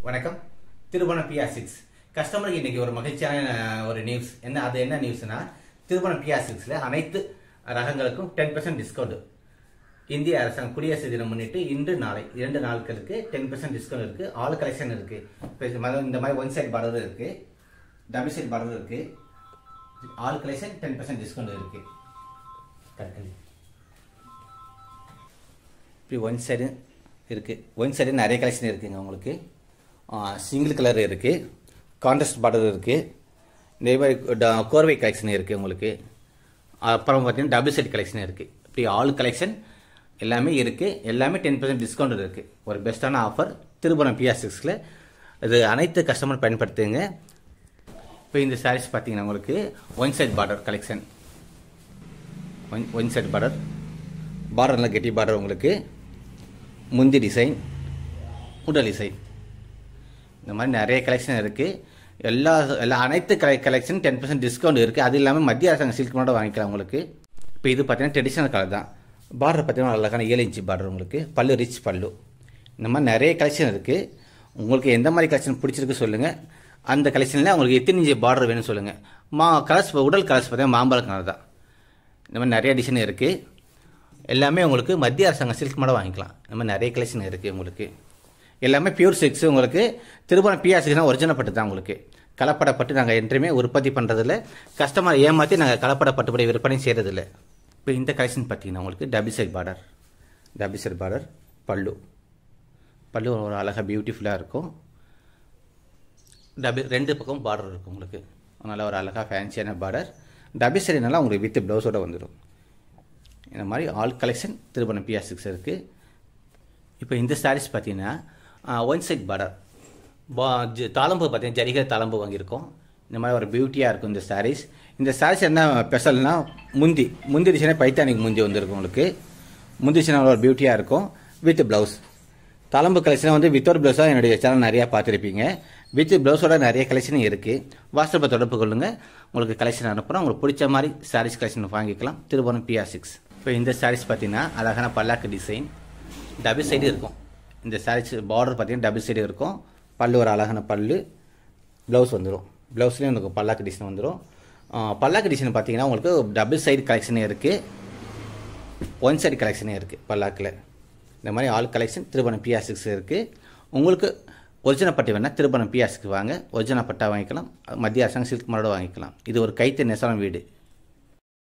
வணக்கம். திருபுவனம் PR6 கஸ்டமருக்கு இன்னைக்கு ஒரு மகிழ்ச்சியான ஒரு நியூஸ். என்ன நியூஸ்னா, திருபுவனம் PR6ல அனைத்து ரகங்களுக்கும் 10% டிஸ்கவுண்ட். இந்திய அரசாங்கம் குடியரசு தினம் முன்னிட்டு இன்று நாளை 2 நாட்களுக்கு 10% டிஸ்கவுண்ட் இருக்கு. ஆல் கலெக்ஷன் இருக்கு. இந்த மாதிரி ஒன் சைட் பார்டர் இருக்கு, டபுள் சைட் பார்டர் இருக்கு. ஆல் கலெக்ஷன் 10% டிஸ்கவுண்ட் இருக்கு. இப்படி ஒன் சைடு இருக்கு. ஒன் சைடு நிறைய கலெக்ஷன் இருக்குங்க. உங்களுக்கு சிங்கிள் கலர் இருக்கு, கான்ட்ராஸ்ட் பார்டர் இருக்கு, இந்த மாதிரி கோர்வை கலெக்ஷன் இருக்கு உங்களுக்கு. அப்புறம் பார்த்தீங்கன்னா டபுள் செட் கலெக்ஷன் இருக்கு. இப்படி ஆல் கலெக்ஷன் எல்லாமே இருக்கு. எல்லாமே 10% டிஸ்கவுண்ட் இருக்கு. ஒரு பெஸ்ட்டான ஆஃபர் திருபுவனம் PR6ல. இது அனைத்து கஸ்டமர் பயன்படுத்துங்க. இப்போ இந்த சாரீஸ் பார்த்தீங்கன்னா உங்களுக்கு one side border collection. One side border நல்லா கெட்டி பார்டர். உங்களுக்கு முந்தி டிசைன், உடல் டிசைன், இந்த மாதிரி நிறைய கலெக்ஷன் இருக்குது. அனைத்து கலெக்ஷன் 10% டிஸ்கவுண்ட் இருக்குது. அது இல்லாமல் மத்திய அரசாங்கம் சில்க் மாடல் வாங்கிக்கலாம் உங்களுக்கு. இப்போ இது பார்த்தீங்கன்னா ட்ரெடிஷ்னல் கலர் தான். பார்டர் பார்த்தீங்கன்னா அழகான 7 இன்ச்சு பார்டர் உங்களுக்கு. பல்லு ரிச் பல்லு. இந்த மாதிரி நிறைய கலெக்ஷன் இருக்குது. உங்களுக்கு எந்த மாதிரி கலெக்ஷன் பிடிச்சிருக்கு சொல்லுங்கள். அந்த கலெக்ஷனில் உங்களுக்கு எத்தனை இன்ச்சு பார்டர் வேணும்னு சொல்லுங்கள். கலர்ஸ் உடல் கலர்ஸ் பார்த்தீங்கன்னா மாம்பழ கலர் தான். இந்த மாதிரி நிறைய டிசைன் இருக்குது. எல்லாமே உங்களுக்கு மத்திய அரசாங்கம் சில்க் மாடல் வாங்கிக்கலாம். இந்த மாதிரி நிறைய கலெக்ஷன் இருக்குது உங்களுக்கு. எல்லாமே பியூர் சில்க்ஸ். உங்களுக்கு திருபுவனம் PR6 ஒரிஜினல் தான். உங்களுக்கு கலப்படப்பட்டு நாங்கள் என்றுமே உற்பத்தி பண்ணுறதில்ல. கஸ்டமர் ஏமாற்றி நாங்கள் கலப்படப்பட்டுப்படி விற்பனை செய்கிறதில்ல. இப்போ இந்த கலெக்ஷன் பார்த்தீங்கன்னா உங்களுக்கு டபுள் சைட் பார்டர், பல்லு ஒரு அழகாக பியூட்டிஃபுல்லாக இருக்கும். ரெண்டு பக்கம் பார்டர் இருக்கும் உங்களுக்கு. நல்லா ஒரு அழகாக ஃபேன்சியான பார்டர். டபுள் சைடுனால உங்களுக்கு வித் ப்ளவுஸோடு வந்துடும். இந்த மாதிரி ஆல் கலெக்ஷன் திருபுவனம் PR6 இருக்குது. இப்போ இந்த சாரீஸ் பார்த்தீங்கன்னா ஒன் சைட் பார்டர் தாளம்பு பார்த்தீங்கன்னா ஜரிகை தாளம்பு வாங்கியிருக்கோம். இந்த மாதிரி ஒரு பியூட்டியாக இருக்கும் இந்த சாரீஸ். இந்த சாரீஸ் என்ன ஸ்பெஷல்னா முந்தி டிசைனே பைத்தானிக்கு முந்தி வந்துருக்கும் உங்களுக்கு. முந்தி டிசைன் ஒரு பியூட்டியாக இருக்கும் வித் ப்ளவுஸ். தாளம்பு கலெக்ஷன் வந்து வித்தவுட் ப்ளவுஸாக என்னுடைய சேனல் நிறையா பார்த்துருப்பீங்க. வித் ப்ளவுஸோட நிறைய கலெக்ஷனும் இருக்குது. வாட்ஸ்அப்பை தொடர்பு கொள்ளுங்கள். உங்களுக்கு கலெக்ஷன் அனுப்புகிறோம். உங்களுக்கு பிடிச்ச மாதிரி சாரீஸ் கலெக்ஷன் வாங்கிக்கலாம் திருபுவனம் PR6. இப்போ இந்த சாரீஸ் பார்த்தீங்கன்னா அழகான பல்லாக்கு டிசைன், டபுள் சைடு இருக்கும். இந்த சாரீஸ் பார்டர் பார்த்தீங்கன்னா டபுள் சைடு இருக்கும். பல்லு ஒரு அழகான பல்லு, ப்ளவுஸ் வந்துடும். ப்ளவுஸ்லேயும் உங்களுக்கு பல்லாக்கு டிசைன் வந்துடும். பல்லாக்கு டிசைன் பார்த்தீங்கன்னா உங்களுக்கு டபுள் சைடு கலெக்ஷனே இருக்குது, ஒன் சைடு கலெக்ஷனே இருக்குது பல்லாக்கில். இந்த மாதிரி ஆல் கலெக்ஷன் திருபுவனம் PR6 இருக்குது. உங்களுக்கு ஒரிஜினல் பட்டு வேணால் திருபுவனம் PR6 வாங்க. ஒரிஜினல் பட்டா வாங்கிக்கலாம். மத்திய அரசாங்கம் சில்க் மாடல் வாங்கிக்கலாம். இது ஒரு கைத்து நெசவான வீடு.